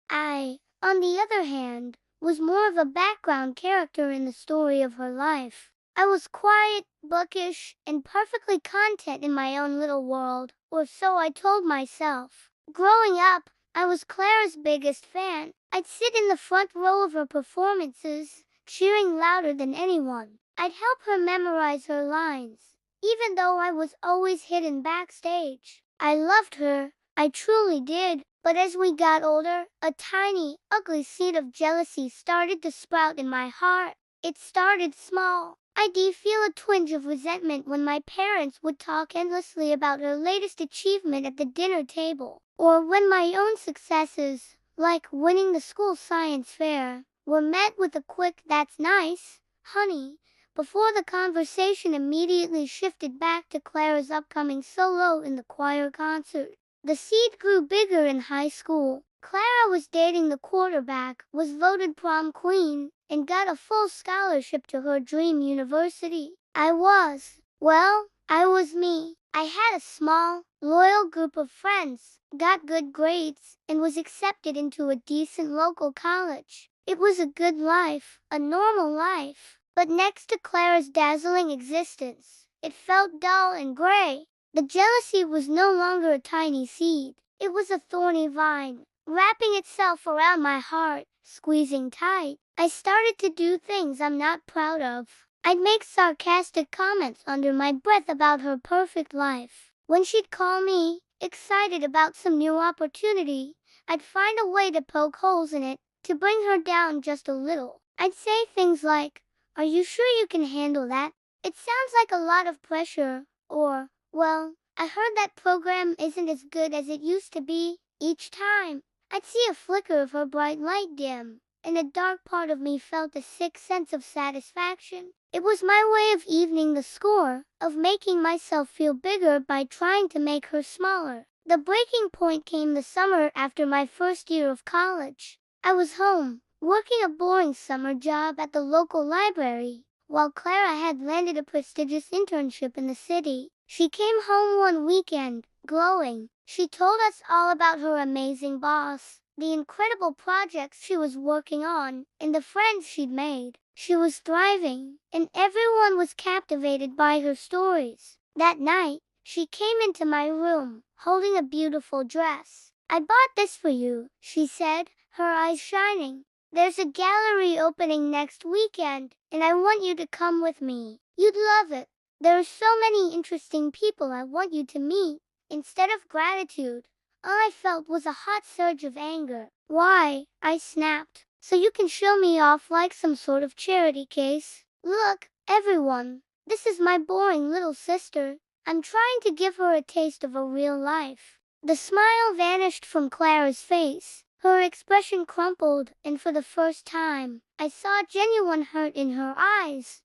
I, on the other hand, was more of a background character in the story of her life. I was quiet, bookish, and perfectly content in my own little world, or so I told myself. Growing up, I was Clara's biggest fan. I'd sit in the front row of her performances, cheering louder than anyone. I'd help her memorize her lines, even though I was always hidden backstage. I loved her, I truly did, but as we got older, a tiny, ugly seed of jealousy started to sprout in my heart. It started small. I'd feel a twinge of resentment when my parents would talk endlessly about her latest achievement at the dinner table, or when my own successes, like winning the school science fair, were met with a quick, "That's nice, honey," before the conversation immediately shifted back to Clara's upcoming solo in the choir concert. The seed grew bigger in high school. Clara was dating the quarterback, was voted prom queen, and got a full scholarship to her dream university. I was me. I had a small, loyal group of friends, got good grades, and was accepted into a decent local college. It was a good life, a normal life. But next to Clara's dazzling existence, it felt dull and gray. The jealousy was no longer a tiny seed. It was a thorny vine, wrapping itself around my heart, squeezing tight. I started to do things I'm not proud of. I'd make sarcastic comments under my breath about her perfect life. When she'd call me, excited about some new opportunity, I'd find a way to poke holes in it, to bring her down just a little. I'd say things like, "Are you sure you can handle that? It sounds like a lot of pressure," or, "Well, I heard that program isn't as good as it used to be." Each time, I'd see a flicker of her bright light dim, and a dark part of me felt a sick sense of satisfaction. It was my way of evening the score, of making myself feel bigger by trying to make her smaller. The breaking point came the summer after my first year of college. I was home, working a boring summer job at the local library, while Clara had landed a prestigious internship in the city. She came home one weekend, glowing. She told us all about her amazing boss, the incredible projects she was working on, and the friends she'd made. She was thriving, and everyone was captivated by her stories. That night, she came into my room, holding a beautiful dress. "I bought this for you," she said, her eyes shining. "There's a gallery opening next weekend, and I want you to come with me. You'd love it. There are so many interesting people I want you to meet." Instead of gratitude, all I felt was a hot surge of anger. "Why?" I snapped. "So you can show me off like some sort of charity case? Look, everyone, this is my boring little sister. I'm trying to give her a taste of a real life." The smile vanished from Clara's face. Her expression crumpled, and for the first time, I saw genuine hurt in her eyes.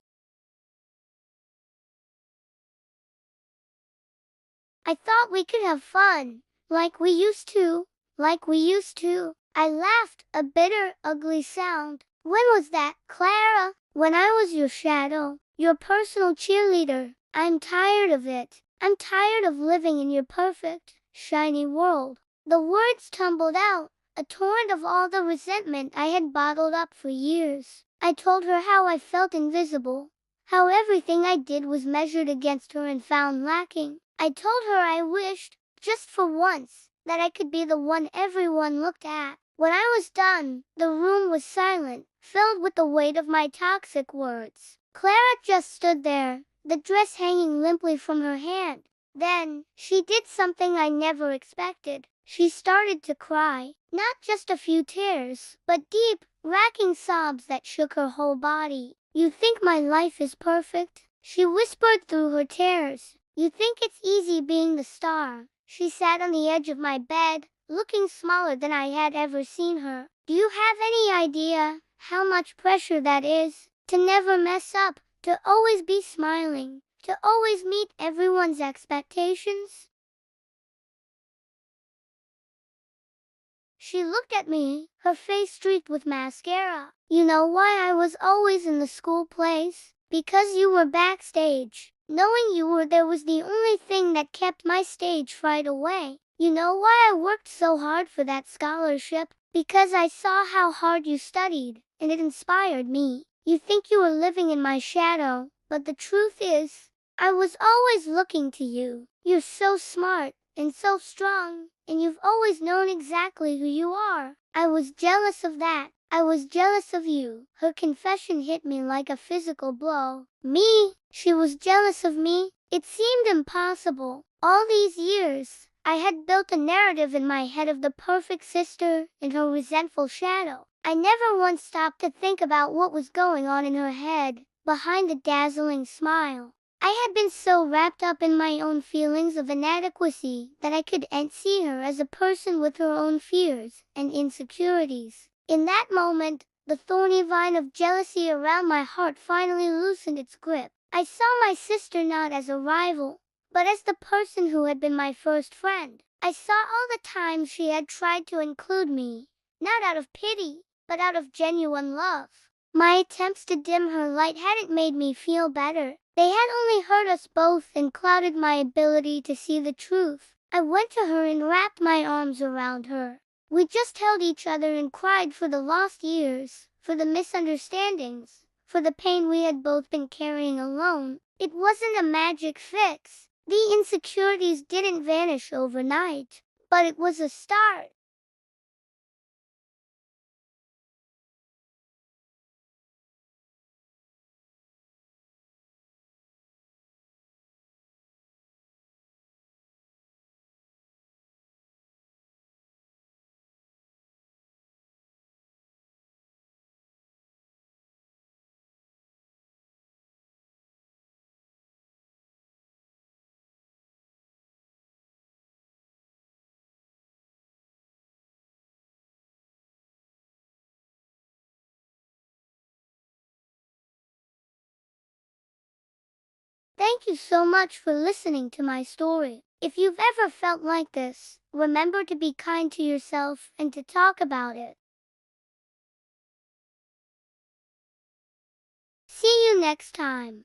"I thought we could have fun, like we used to, like we used to." I laughed, a bitter, ugly sound. "When was that, Clara?" "When I was your shadow, your personal cheerleader. I'm tired of it. I'm tired of living in your perfect, shiny world." The words tumbled out, a torrent of all the resentment I had bottled up for years. I told her how I felt invisible, how everything I did was measured against her and found lacking. I told her I wished, just for once, that I could be the one everyone looked at. When I was done, the room was silent, filled with the weight of my toxic words. Clara just stood there, the dress hanging limply from her hand. Then, she did something I never expected. She started to cry. Not just a few tears, but deep, racking sobs that shook her whole body. "You think my life is perfect?" she whispered through her tears. "You think it's easy being the star?" She sat on the edge of my bed, looking smaller than I had ever seen her. "Do you have any idea how much pressure that is? To never mess up, to always be smiling, to always meet everyone's expectations?" She looked at me, her face streaked with mascara. "You know why I was always in the school plays? Because you were backstage. Knowing you were there was the only thing that kept my stage fright away. You know why I worked so hard for that scholarship? Because I saw how hard you studied, and it inspired me. You think you were living in my shadow, but the truth is, I was always looking to you. You're so smart and so strong, and you've always known exactly who you are. I was jealous of that. I was jealous of you. Her confession hit me like a physical blow. Me? She was jealous of me? It seemed impossible. All these years, I had built a narrative in my head of the perfect sister and her resentful shadow. I never once stopped to think about what was going on in her head, behind the dazzling smile. I had been so wrapped up in my own feelings of inadequacy that I couldn't see her as a person with her own fears and insecurities. In that moment, the thorny vine of jealousy around my heart finally loosened its grip. I saw my sister not as a rival, but as the person who had been my first friend. I saw all the times she had tried to include me, not out of pity, but out of genuine love. My attempts to dim her light hadn't made me feel better. They had only hurt us both and clouded my ability to see the truth. I went to her and wrapped my arms around her. We just held each other and cried for the lost years, for the misunderstandings, for the pain we had both been carrying alone. It wasn't a magic fix. The insecurities didn't vanish overnight, but it was a start. Thank you so much for listening to my story. If you've ever felt like this, remember to be kind to yourself and to talk about it. See you next time.